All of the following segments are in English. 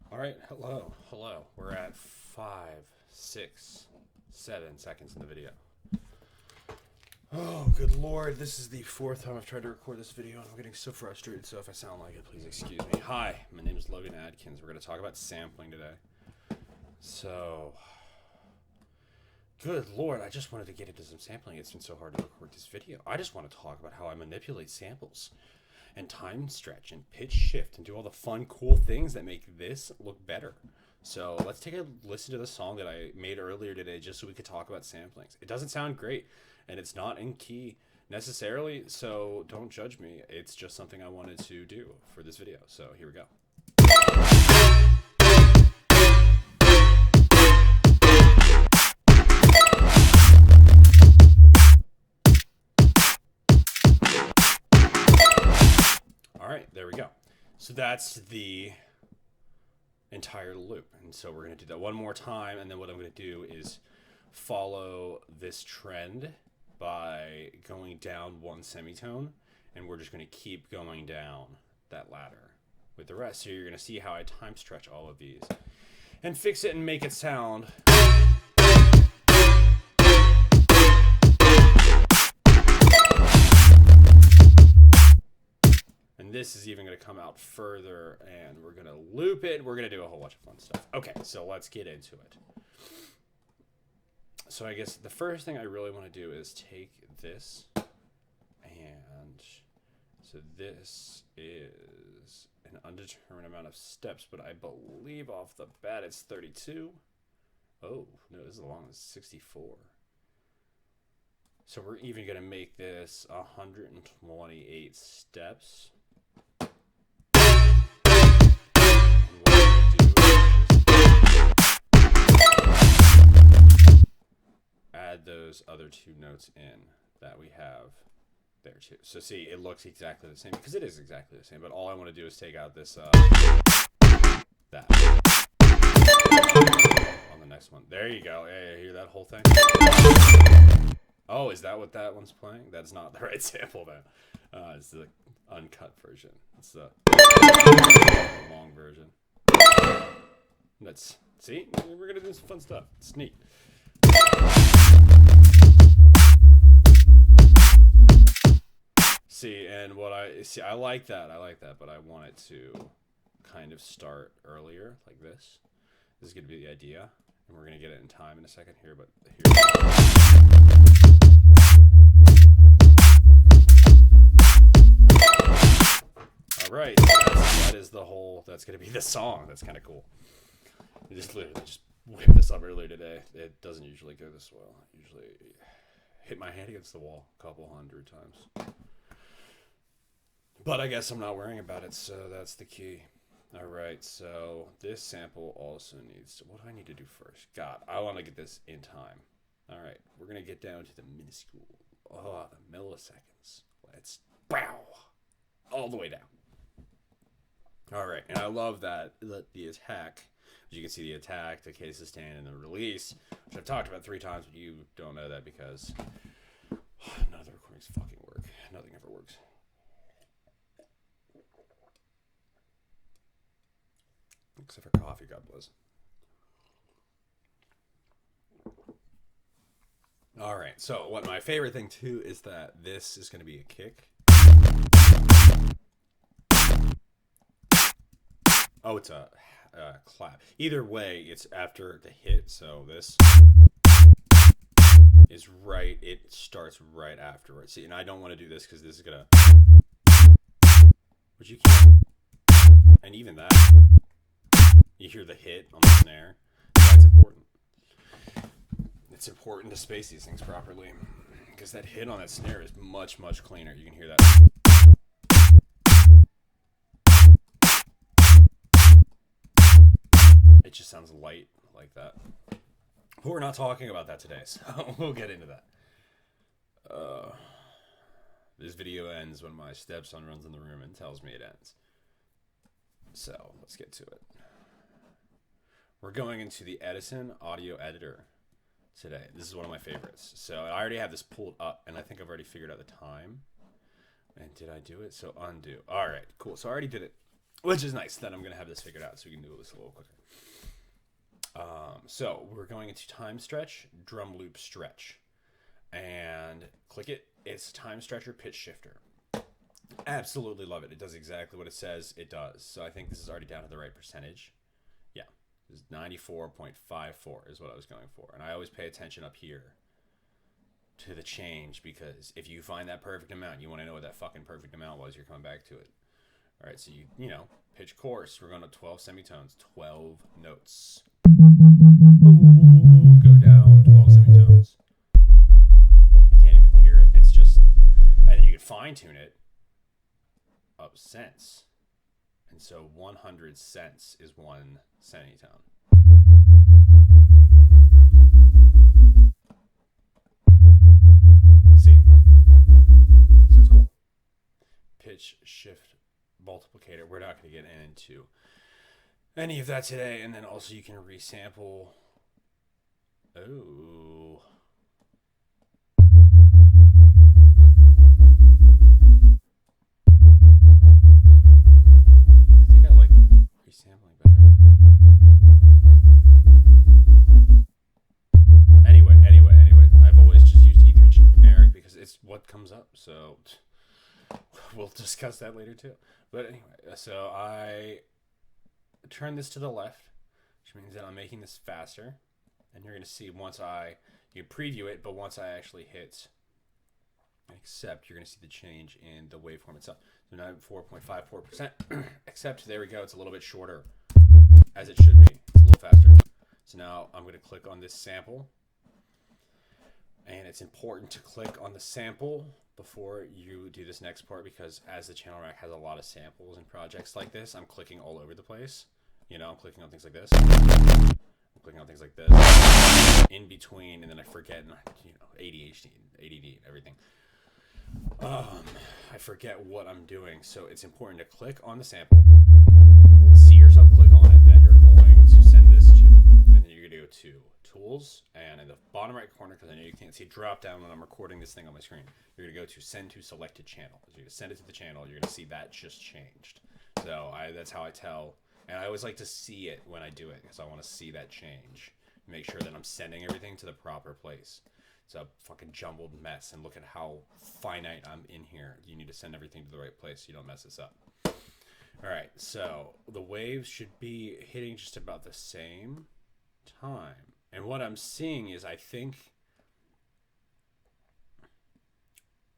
All right, hello. We're at 5, 6, 7 seconds in the video. Oh, good lord, this is the fourth time I've tried to record this video, and I'm getting so frustrated, so if I sound like it, please excuse me. Hi, my name is Logan Adkins. We're going to talk about sampling today. So, good lord, I just wanted to get into some sampling. It's been so hard to record this video. I just want to talk about how I manipulate samples and time stretch and pitch shift and do all the fun, cool things that make this look better. So let's take a listen to the song that I made earlier today just so we could talk about samplings. It doesn't sound great, and it's not in key necessarily, so don't judge me. It's just something I wanted to do for this video. So here we go. All right, there we go. So that's the entire loop. And so we're going to do that one more time. And then what I'm going to do is follow this trend by going down one semitone. And we're just going to keep going down that ladder with the rest. So you're going to see how I time stretch all of these and fix it and make it sound and this is even going to come out further, and we're going to loop it. We're going to do a whole bunch of fun stuff. Okay, so let's get into it. So I guess the first thing I really want to do is take this, and so this is an undetermined amount of steps, but I believe off the bat it's 32. Oh, no, this is long as 64. So we're even going to make this 128 steps. Add those other two notes in that we have there too. So see, it looks exactly the same because it is exactly the same, but all I want to do is take out this that on the next one. There you go. Yeah, you hear that whole thing? Oh, is that what that one's playing? That's not the right sample then. It's the uncut version. It's the long version. Let's see. We're gonna do some fun stuff. It's neat. See, and what I like that, but I want it to kind of start earlier, like this. This is gonna be the idea, and we're gonna get it in time in a second here. But all right, that is the whole. That's gonna be the song. That's kind of cool. I just literally just whipped this up earlier today. It doesn't usually go this well. I usually hit my hand against the wall a couple hundred times. But I guess I'm not worrying about it, so that's the key. All right, so this sample also needs to... What do I need to do first? God, I want to get this in time. All right, we're going to get down to the minuscule. Oh, the milliseconds. Let's... Bow! All the way down. All right, and I love that the attack... As you can see, the attack, the case of stand, and the release, which I've talked about 3 times, but you don't know that because none of the recordings fucking work. Nothing ever works. Except for coffee, God bless. All right, so what my favorite thing too is that this is going to be a kick. Oh, it's a clap. Either way, it's after the hit, so this is right. It starts right afterwards. See, and I don't want to do this because this is gonna. But you can't. And even that. You hear the hit on the snare. That's important. It's important to space these things properly because that hit on that snare is much, much cleaner. You can hear that. It just sounds light like that. But we're not talking about that today, so we'll get into that. This video ends when my stepson runs in the room and tells me it ends. So let's get to it. We're going into the Edison audio editor today. This is one of my favorites. So I already have this pulled up, and I think I've already figured out the time. And did I do it? So undo. All right, cool. So I already did it. which is nice. Then I'm going to have this figured out so we can do this a little quicker. So we're going into time stretch, drum loop stretch, and click it. It's time stretcher pitch shifter. Absolutely love it. It does exactly what it says it does. So I think this is already down to the right percentage. Yeah, this is 94.54 is what I was going for. And I always pay attention up here to the change, because if you find that perfect amount, you want to know what that fucking perfect amount was. You're coming back to it. All right, so you know, pitch course. We're going to 12 semitones, 12 notes. Go down 12 semitones. You can't even hear it. It's just, and then you can fine tune it up cents. And so 100 cents is one semitone. See? So it's cool. Pitch shift multiplicator. We're not going to get into any of that today. And then also you can resample. Oh. I think I like resampling better. Anyway. I've always just used E3 generic because it's what comes up. So we'll discuss that later too. But anyway, so I turn this to the left, which means that I'm making this faster. And you're going to see you preview it, but once I actually hit accept, you're going to see the change in the waveform itself. So now 4.54%. Accept, there we go. It's a little bit shorter, as it should be. It's a little faster. So now I'm going to click on this sample. And it's important to click on the sample before you do this next part, because as the channel rack has a lot of samples and projects like this, I'm clicking all over the place. You know, I'm clicking on things like this. I'm clicking on things like this. In between, and then I forget, you know, ADHD, ADD, and everything. I forget what I'm doing, so it's important to click on the sample and see yourself click on it that you're going to send this to. And then you're going to go to Tools, and in the bottom right corner, because I know you can't see drop down when I'm recording this thing on my screen, you're going to go to Send to Selected Channel. So you're going to send it to the channel, you're going to see that just changed. So that's how I tell, and I always like to see it when I do it, because I want to see that change. Make sure that I'm sending everything to the proper place. It's a fucking jumbled mess, and look at how finite I'm in here. You need to send everything to the right place so you don't mess this up. All right, so the waves should be hitting just about the same time. And what I'm seeing is, I think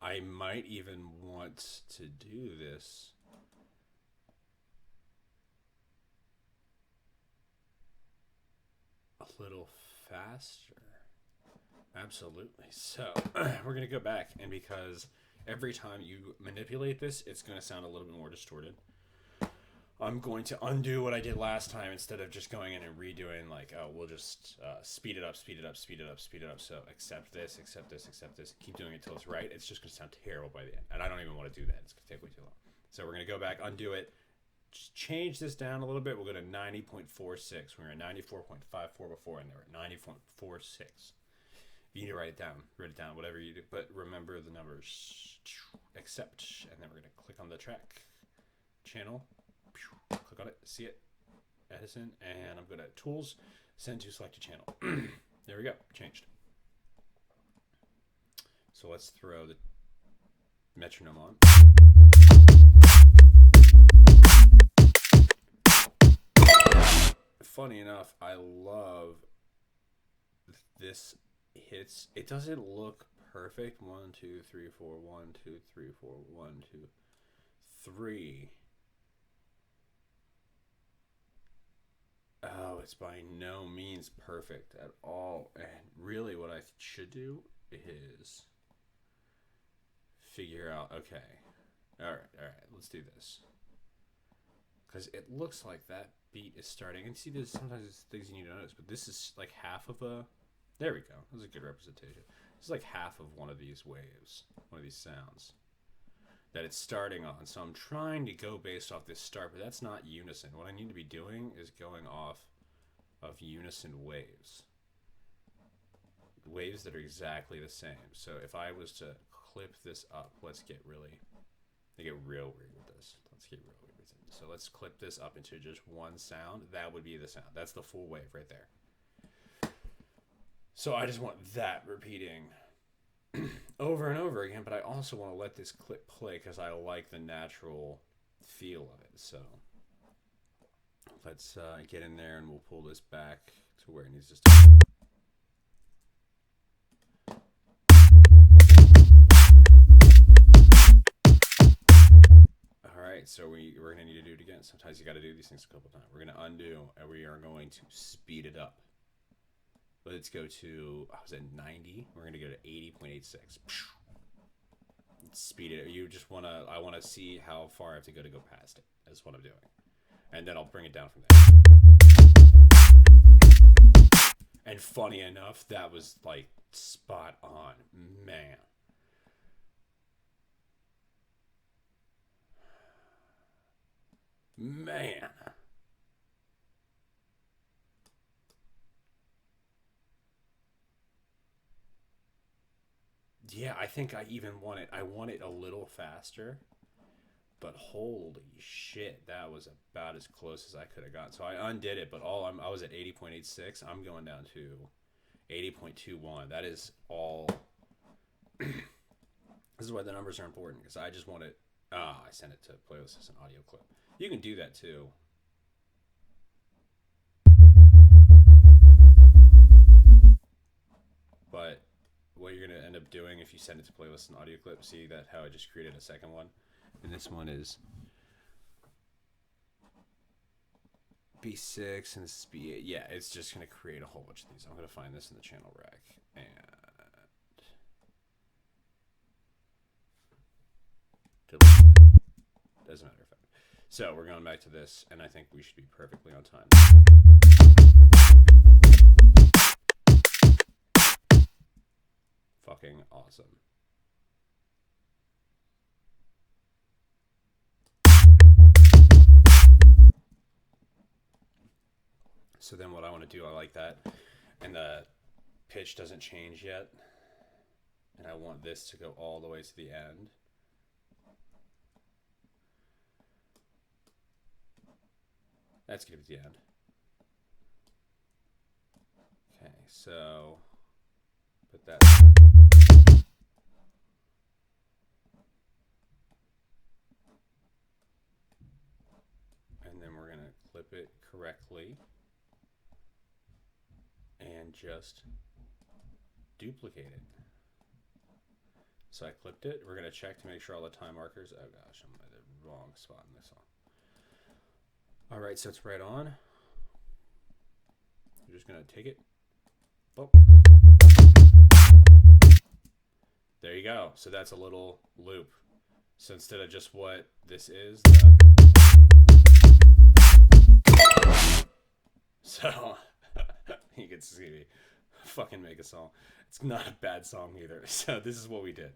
I might even want to do this a little faster. Absolutely. So we're going to go back, and because every time you manipulate this, it's going to sound a little bit more distorted. I'm going to undo what I did last time instead of just going in and redoing, like, oh, we'll just speed it up. So accept this. Keep doing it until it's right. It's just going to sound terrible by the end. And I don't even want to do that. It's going to take way too long. So we're going to go back, undo it, just change this down a little bit. We'll go to 90.46. We were at 94.54 before, and they were at 90.46. You need to write it down, whatever you do. But remember the numbers. Accept. And then we're going to click on the track channel. Click on it, see it, Edison, and I'm going to Tools, Send to Selected Channel. There we go, changed. So let's throw the metronome on. Funny enough, I love this hits. It doesn't look perfect. 1, 2, 3, 4, 1, 2, 3, 4, 1, 2, 3. Oh, it's by no means perfect at all. And really what I should do is figure out, okay, all right, let's do this. Because it looks like that beat is starting. And see, there's sometimes things you need to notice, but this is like half of a, there we go. That was a good representation. This is like half of one of these waves, one of these sounds that it's starting on. So I'm trying to go based off this start, but that's not unison. What I need to be doing is going off of unison waves. Waves that are exactly the same. So if I was to clip this up, let's get real weird with this. Let's get real weird with this. so let's clip this up into just one sound. That would be the sound. That's the full wave right there. So I just want that repeating over and over again, but I also want to let this clip play because I like the natural feel of it. So let's get in there and we'll pull this back to where it needs to start. Alright, so we're going to need to do it again. Sometimes you got to do these things a couple times. We're going to undo and we are going to speed it up. Let's go to, I was at 90. We're going to go to 80.86. Speed it. You just want to, I want to see how far I have to go past it. That's what I'm doing. And then I'll bring it down from there. And funny enough, that was like spot on. Man. Yeah, I think I even want it. I want it a little faster. But holy shit, that was about as close as I could have gotten. So I undid it, but I was at 80.86. I'm going down to 80.21. That is all. This is why the numbers are important, because I just want it. I sent it to playlist as an audio clip. You can do that too. But what you're going to end up doing if you send it to playlist and audio clip, see that how I just created a second one? And this one is B6 and this is B8. Yeah, it's just going to create a whole bunch of these. I'm going to find this in the channel rack. And delete that. Doesn't matter if I... So we're going back to this, and I think we should be perfectly on time. Fucking awesome. So then what I want to do, I like that. And the pitch doesn't change yet. And I want this to go all the way to the end. That's going to be the end. Okay, so put that. And then we're going to clip it correctly. And just duplicate it. So I clipped it. We're going to check to make sure all the time markers. Oh gosh, I'm at the wrong spot in this song. All right, so it's right on. You're just going to take it. Oh. There you go. So that's a little loop. So instead of just what this is, so you can see me fucking make a song. It's not a bad song either. So this is what we did.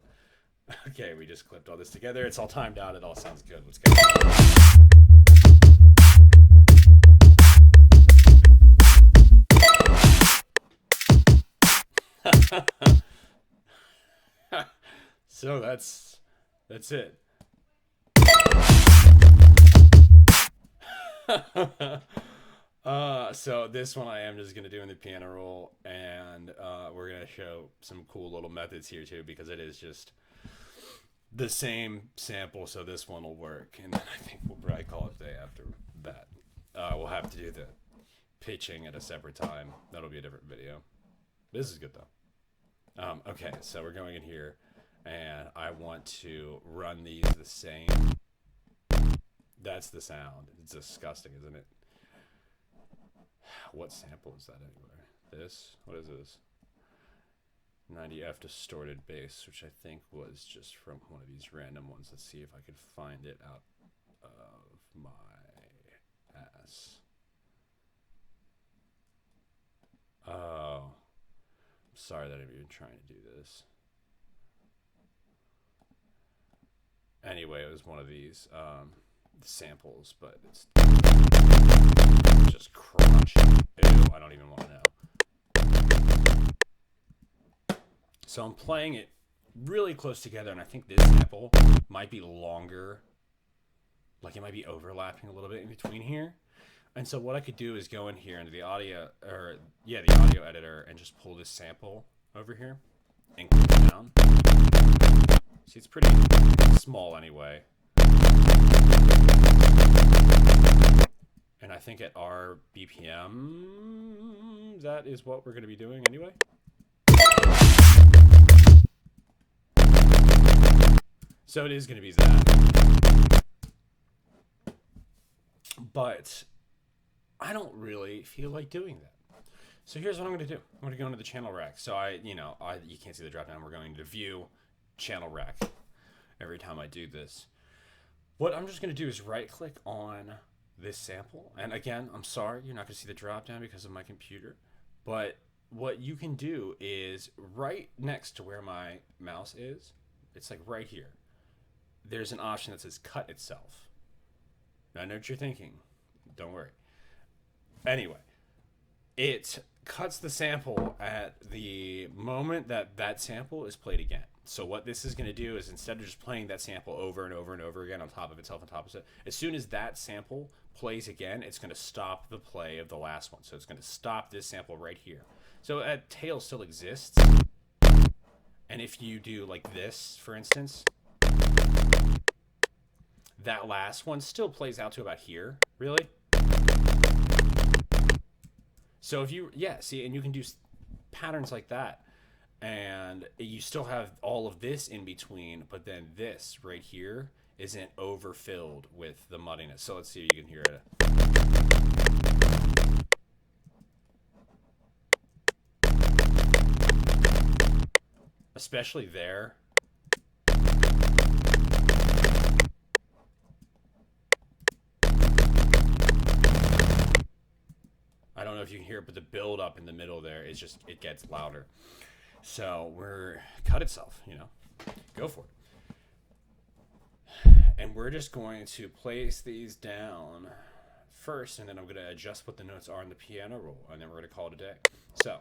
Okay, we just clipped all this together. It's all timed out. It all sounds good. Let's go. So that's it. So this one I am just going to do in the piano roll, and we're going to show some cool little methods here too, because it is just the same sample, so this one will work. And then I think we'll probably call it the day after that. We'll have to do the pitching at a separate time. That'll be a different video. This is good though. Okay, so we're going in here, and I want to run these the same. That's the sound. It's disgusting, isn't it? What sample is that anywhere? This? What is this? 90F distorted bass, which I think was just from one of these random ones. Let's see if I can find it out of my ass. Oh. I'm sorry that I'm even trying to do this. Anyway, it was one of these samples, but it's just crunchy. Ew, I don't even want to know. So I'm playing it really close together, and I think this sample might be longer Like it might be overlapping a little bit in between here. And so what I could do is go in here into the audio, the audio editor, and just pull this sample over here and click it down. See, it's pretty small anyway. And I think at our BPM, that is what we're going to be doing anyway. So it is going to be that. But I don't really feel like doing that. So here's what I'm going to do. I'm going to go into the channel rack. So you can't see the drop down. We're going to view channel rack every time I do this. What I'm just going to do is right click on this sample. And again, I'm sorry, you're not going to see the drop down because of my computer. But what you can do is right next to where my mouse is, it's like right here. There's an option that says cut itself. Now I know what you're thinking. Don't worry. Anyway, it cuts the sample at the moment that that sample is played again. So what this is going to do is instead of just playing that sample over and over and over again on top of itself, as soon as that sample plays again, it's going to stop the play of the last one. So it's going to stop this sample right here. So that tail still exists. And if you do like this, for instance, that last one still plays out to about here, really. So if you, see, and you can do patterns like that. And you still have all of this in between, but then this right here isn't overfilled with the muddiness. So let's see if you can hear it. Especially there. I don't know if you can hear it, but the build up in the middle there is just, it gets louder. So we're cut itself, go for it. And we're just going to place these down first, and then I'm going to adjust what the notes are in the piano roll, and then we're going to call it a day. So.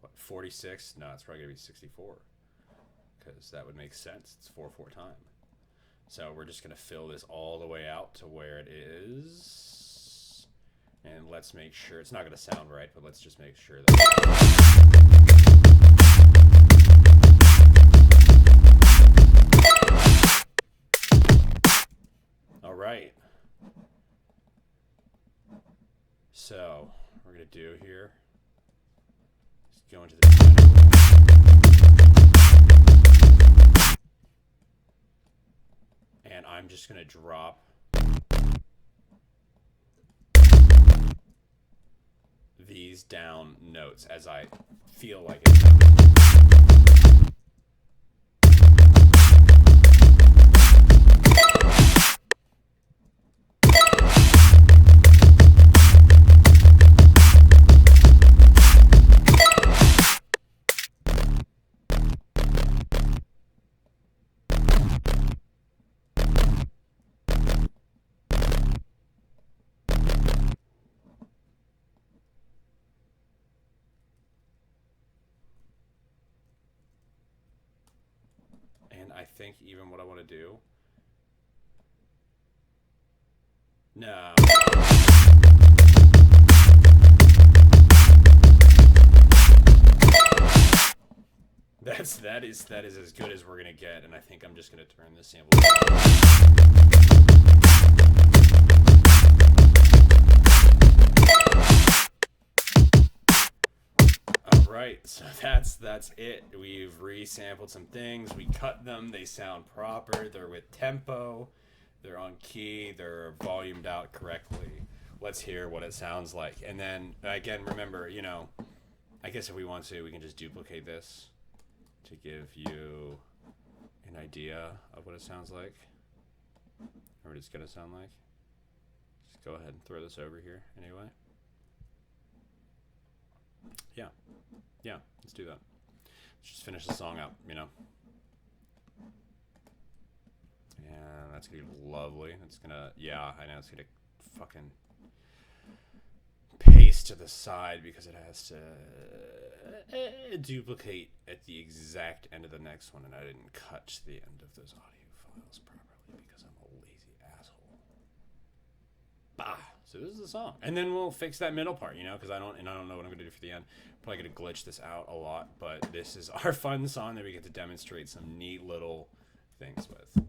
What, 46? No, it's probably going to be 64, because that would make sense. It's 4/4 time. So we're just going to fill this all the way out to where it is. And let's make sure, it's not going to sound right, but let's just make sure that. All right. So we're going to do here, just go into the piano. And I'm just going to drop these down notes as I feel like it. I think even what I want to do. No. That is as good as we're gonna get, and I think I'm just gonna turn this sample. Right, so that's it. We've resampled some things, we cut them, they sound proper, they're with tempo, they're on key, they're volumed out correctly. Let's hear what it sounds like. And then again, remember, I guess if we want to, we can just duplicate this to give you an idea of what it sounds like, or what it's gonna sound like. Just go ahead and throw this over here anyway. Yeah, let's do that. Let's just finish the song up, And that's gonna be lovely. It's gonna, I know it's gonna fucking paste to the side because it has to duplicate at the exact end of the next one, and I didn't cut to the end of those audio files properly because I'm a lazy asshole. Bah. So this is the song, and then we'll fix that middle part, because I don't know what I'm gonna do for the end. Probably gonna glitch this out a lot, but this is our fun song that we get to demonstrate some neat little things with.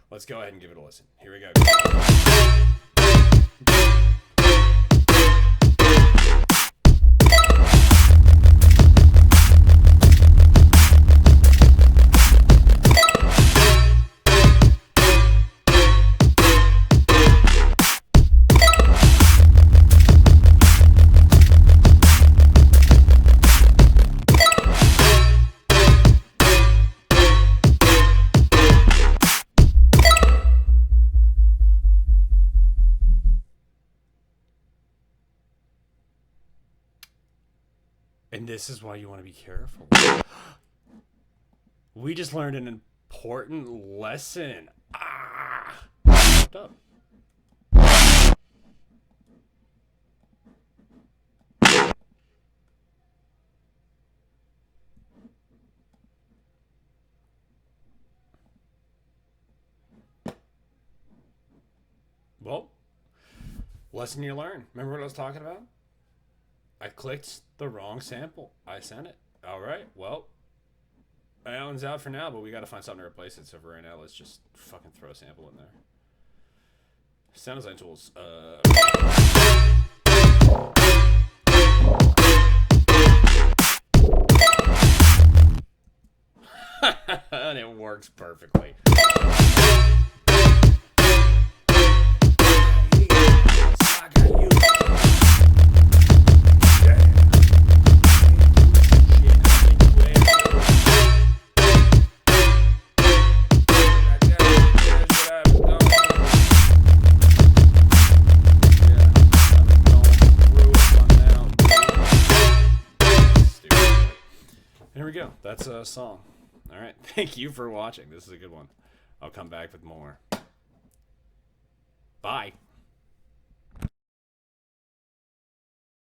Let's go ahead and give it a listen. Here we go. And this is why you want to be careful. We just learned an important lesson. Fucked up. Well, lesson you learn. Remember what I was talking about? I clicked the wrong sample. I sent it. All right. Well, Alan's out for now, but we got to find something to replace it. So for right now, let's just fucking throw a sample in there. Sound design tools. And it works perfectly. There we go. That's a song. All right. Thank you for watching. This is a good one. I'll come back with more. Bye.